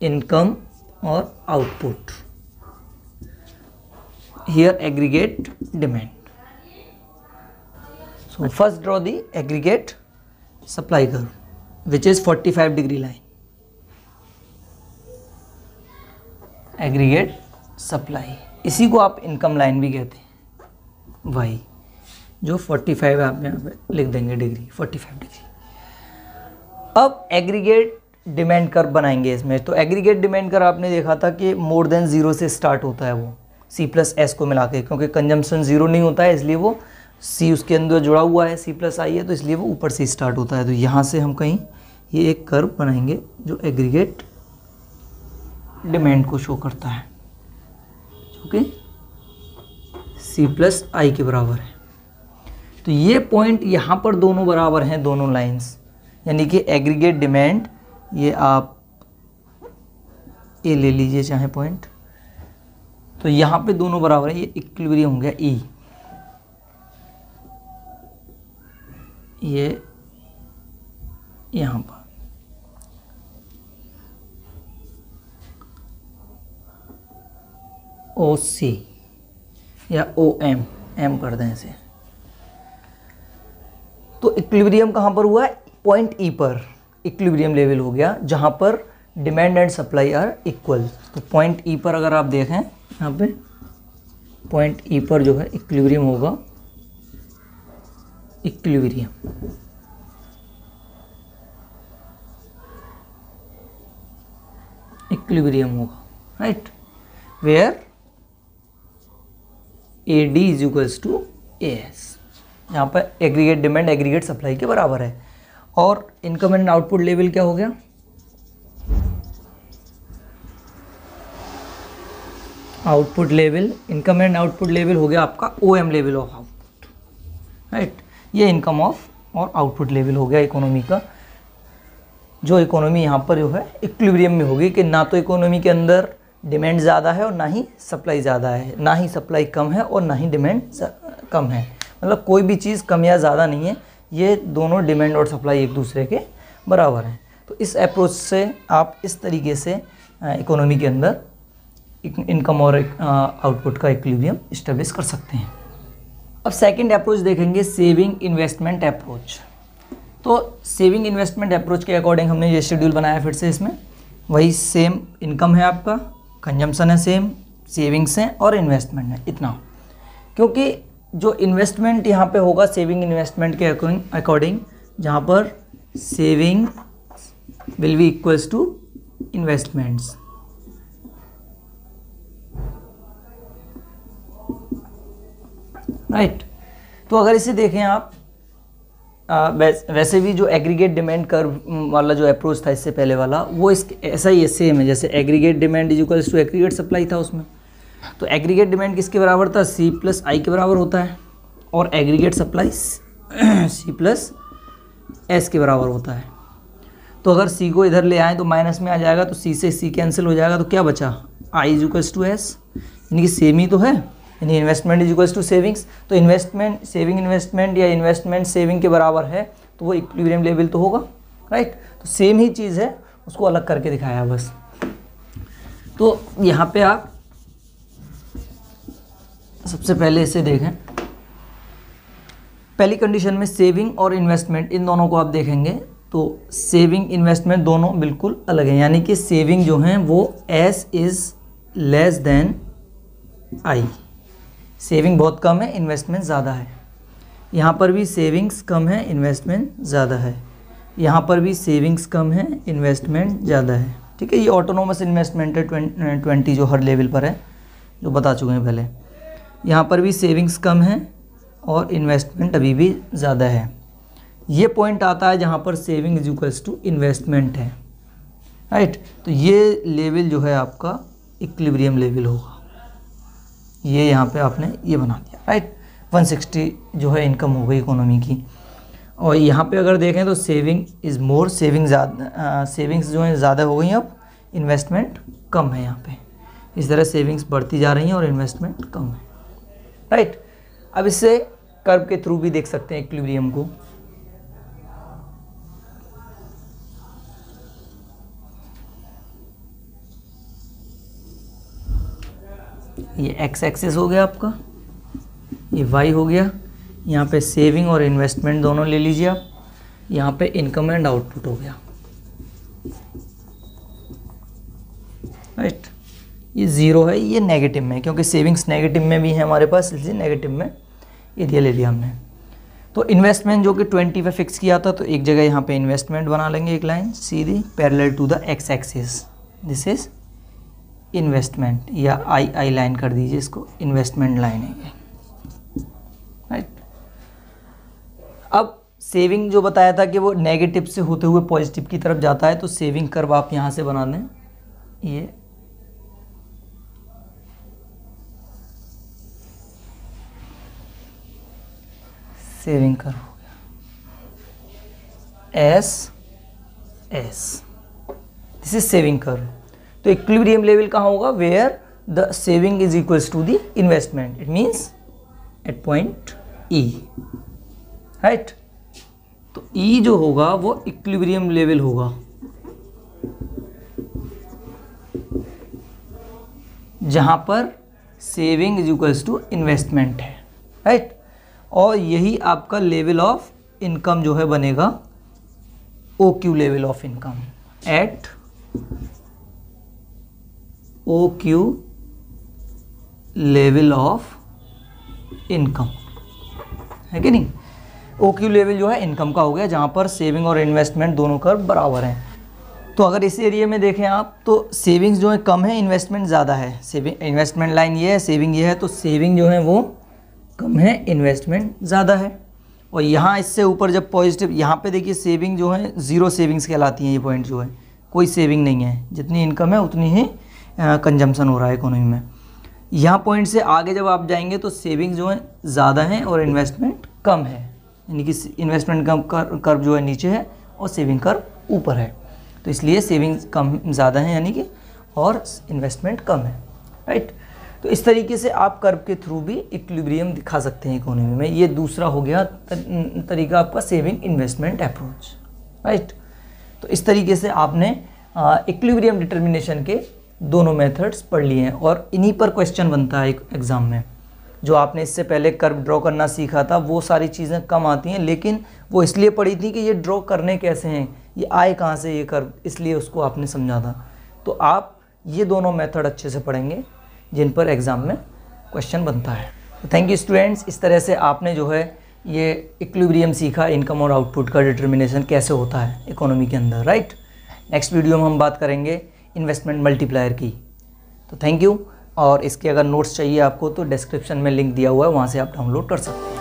Income और output, here aggregate demand. So first draw the aggregate supply curve which is 45 degree line. Aggregate supply, इसी को आप income line भी कहते हैं, y जो 45 आप यहाँ पे लिख देंगे डिग्री, 45 डिग्री. अब एग्रीगेट डिमांड कर्व बनाएंगे इसमें. तो एग्रीगेट डिमांड कर्व आपने देखा था कि मोर देन जीरो से स्टार्ट होता है, वो C प्लस एस को मिला के, क्योंकि कंजम्पशन जीरो नहीं होता है इसलिए वो C उसके अंदर जुड़ा हुआ है, C प्लस आई है, तो इसलिए वो ऊपर से स्टार्ट होता है. तो यहाँ से हम कहीं ये एक कर्व बनाएंगे जो एग्रीगेट डिमांड को शो करता है, जो कि C प्लस आई के बराबर है. तो ये पॉइंट यहाँ पर दोनों बराबर हैं, दोनों लाइंस, यानी कि एग्रीगेट डिमांड, ये आप ए ले लीजिए चाहे पॉइंट, तो यहाँ पे दोनों बराबर है, ये इक्विलिब्रियम हो गया E. ये यहाँ पर OC या OM, M कर दें इसे. तो इक्विलिब्रियम कहाँ पर हुआ है? पॉइंट E पर इक्विलिब्रियम लेवल हो गया, जहाँ पर demand and supply are equal. तो पॉइंट E पर अगर आप देखें, यहाँ पे पॉइंट E पर जो है इक्विलिब्रियम होगा, इक्विलिब्रियम होगा, right, where AD is equals to AS. यहाँ पर एग्रीगेट डिमांड एग्रीगेट सप्लाई के बराबर है. और इनकम एंड आउटपुट लेवल क्या हो गया? Output level, income and output level हो गया आपका OM level of output, right. ये इनकम ऑफ और आउटपुट लेवल हो गया इकोनॉमी का, जो इकोनॉमी यहाँ पर जो है इक्विलिब्रियम में होगी, कि ना तो इकोनॉमी के अंदर डिमांड ज़्यादा है और ना ही सप्लाई ज़्यादा है, ना ही सप्लाई कम है और ना ही डिमांड कम है. मतलब कोई भी चीज़ कम या ज़्यादा नहीं है, ये दोनों डिमांड और सप्लाई एक दूसरे के बराबर हैं. तो इस अप्रोच से आप इस तरीके से इकोनॉमी के अंदर इनकम और आउटपुट का इक्विलिब्रियम इस्टेब्लिश कर सकते हैं. अब सेकंड अप्रोच देखेंगे, सेविंग इन्वेस्टमेंट अप्रोच. तो सेविंग इन्वेस्टमेंट अप्रोच के अकॉर्डिंग हमने ये शेड्यूल बनाया. फिर से इसमें वही सेम इनकम है आपका, कंजम्पशन है सेम, सेविंग्स हैं और इन्वेस्टमेंट है, इतना. क्योंकि जो इन्वेस्टमेंट यहाँ पे होगा सेविंग इन्वेस्टमेंट के अकॉर्डिंग, जहाँ पर saving will be equals to investments. Right. तो अगर इसे देखें आप, वैसे भी जो एग्रीगेट डिमांड कर्व वाला जो अप्रोच था इससे पहले वाला, वो इस ऐसा ही सेम है, जैसे aggregate demand is equals to aggregate supply था उसमें. तो एग्रीगेट डिमांड किसके बराबर था? C प्लस आई के बराबर होता है, और aggregate supply C plus S के बराबर होता है. तो अगर C को इधर ले आए तो माइनस में आ जाएगा, तो C से C कैंसिल हो जाएगा, तो क्या बचा? I is equals to S, यानी कि सेम ही तो है, यानी investment is equals to savings. तो इन्वेस्टमेंट सेविंग इन्वेस्टमेंट या इन्वेस्टमेंट सेविंग के बराबर है, तो वो इक्विलिब्रियम लेवल तो होगा, राइट. तो सेम ही चीज़ है, उसको अलग करके दिखाया बस. तो यहाँ पे आप सबसे पहले इसे देखें. पहली कंडीशन में सेविंग और इन्वेस्टमेंट, इन दोनों को आप देखेंगे तो सेविंग इन्वेस्टमेंट दोनों बिल्कुल अलग हैं, यानी कि सेविंग जो हैं वो S is less than I. Saving बहुत कम है, इन्वेस्टमेंट ज़्यादा है. यहाँ पर भी सेविंग्स कम है, इन्वेस्टमेंट ज़्यादा है. यहाँ पर भी सेविंग्स कम है, इन्वेस्टमेंट ज़्यादा है. ठीक है, ये ऑटोनोमस इन्वेस्टमेंट है 20 जो हर लेवल पर है, जो बता चुके हैं पहले. यहाँ पर भी सेविंग्स कम है और इन्वेस्टमेंट अभी भी ज़्यादा है. ये पॉइंट आता है जहाँ पर saving is equals to investment है, राइट. तो ये लेवल जो है आपका इक्विलिब्रियम लेवल होगा. ये यहाँ पे आपने ये बना दिया, राइट. 160 जो है इनकम हो गई इकोनॉमी की. और यहाँ पे अगर देखें तो सेविंग इज़ मोर, सेविंग्स जो है ज़्यादा हो गई, अब इन्वेस्टमेंट कम है यहाँ पे. इस तरह सेविंग्स बढ़ती जा रही हैं और इन्वेस्टमेंट कम है, राइट. अब इससे कर्व के थ्रू भी देख सकते हैं इक्विलिब्रियम को. ये एक्स एक्सिस हो गया आपका, ये वाई हो गया, यहाँ पे सेविंग और इन्वेस्टमेंट दोनों ले लीजिए आप, यहाँ पे इनकम एंड आउटपुट हो गया, राइट। ये ज़ीरो है, ये नेगेटिव में, क्योंकि सेविंग्स नेगेटिव में भी है हमारे पास, इसलिए नेगेटिव में एरिया ले लिया हमने। तो इन्वेस्टमेंट जो कि 20 पे फिक्स किया था, तो एक जगह यहाँ पे इन्वेस्टमेंट बना लेंगे एक लाइन सीधी parallel to the X axis, this is investment, या आई लाइन कर दीजिए इसको, इन्वेस्टमेंट लाइन है, राइट। अब सेविंग जो बताया था कि वो नेगेटिव से होते हुए पॉजिटिव की तरफ जाता है, तो सेविंग कर्व आप यहाँ से बना दें, ये सेविंग कर्व हो गया, S S, this is saving curve. तो इक्विलिब्रियम लेवल कहाँ होगा, where the saving is equals to the investment, it means at point E, right. तो ई जो होगा वो इक्विलिब्रियम लेवल होगा, जहां पर saving is equals to investment है, राइट। और यही आपका लेवल ऑफ इनकम जो है बनेगा O Q level of income, at O Q level of income, है कि नहीं। ओ क्यू लेवल जो है इनकम का हो गया, जहाँ पर सेविंग और इन्वेस्टमेंट दोनों कर्व बराबर हैं। तो अगर इस एरिया में देखें आप, तो सेविंग्स जो है कम है, इन्वेस्टमेंट ज़्यादा है। सेविंग इन्वेस्टमेंट लाइन ये है, सेविंग ये है, तो सेविंग जो है वो कम है, इन्वेस्टमेंट ज़्यादा है। और यहाँ इससे ऊपर जब पॉजिटिव, यहाँ पे देखिए सेविंग जो है ज़ीरो सेविंग्स कहलाती हैं, ये पॉइंट जो है कोई सेविंग नहीं है, जितनी इनकम है उतनी ही कंजम्पशन हो रहा है इकोनॉमी में। यहाँ पॉइंट से आगे जब आप जाएंगे तो सेविंग जो है ज़्यादा है और इन्वेस्टमेंट कम है, यानी कि इन्वेस्टमेंट कम कर्व जो है नीचे है और सेविंग कर्व ऊपर है। तो इसलिए सेविंग्स कम ज़्यादा है यानी कि, और इन्वेस्टमेंट कम है, राइट। तो इस तरीके से आप कर्व के थ्रू भी इक्विलिब्रियम दिखा सकते हैं इकोनॉमी में। ये दूसरा हो गया तरीका आपका सेविंग इन्वेस्टमेंट अप्रोच, राइट। तो इस तरीके से आपने इक्विलिब्रियम डिटर्मिनेशन के दोनों मेथड्स पढ़ लिए हैं, और इन्हीं पर क्वेश्चन बनता है एग्ज़ाम में। जो आपने इससे पहले कर्व ड्रॉ करना सीखा था वो सारी चीज़ें कम आती हैं, लेकिन वो इसलिए पढ़ी थी कि ये ड्रॉ करने कैसे हैं, ये आए कहाँ से ये कर्व, इसलिए उसको आपने समझा था। तो आप ये दोनों मेथड अच्छे से पढ़ेंगे जिन पर एग्ज़ाम में क्वेश्चन बनता है। तो थैंक यू स्टूडेंट्स, इस तरह से आपने जो है ये इक्विलिब्रियम सीखा, इनकम और आउटपुट का डिटर्मिनेशन कैसे होता है इकोनॉमी के अंदर, राइट। नेक्स्ट वीडियो में हम बात करेंगे इन्वेस्टमेंट मल्टीप्लायर की। तो थैंक यू, और इसके अगर नोट्स चाहिए आपको तो डिस्क्रिप्शन में लिंक दिया हुआ है, वहाँ से आप डाउनलोड कर सकते हैं।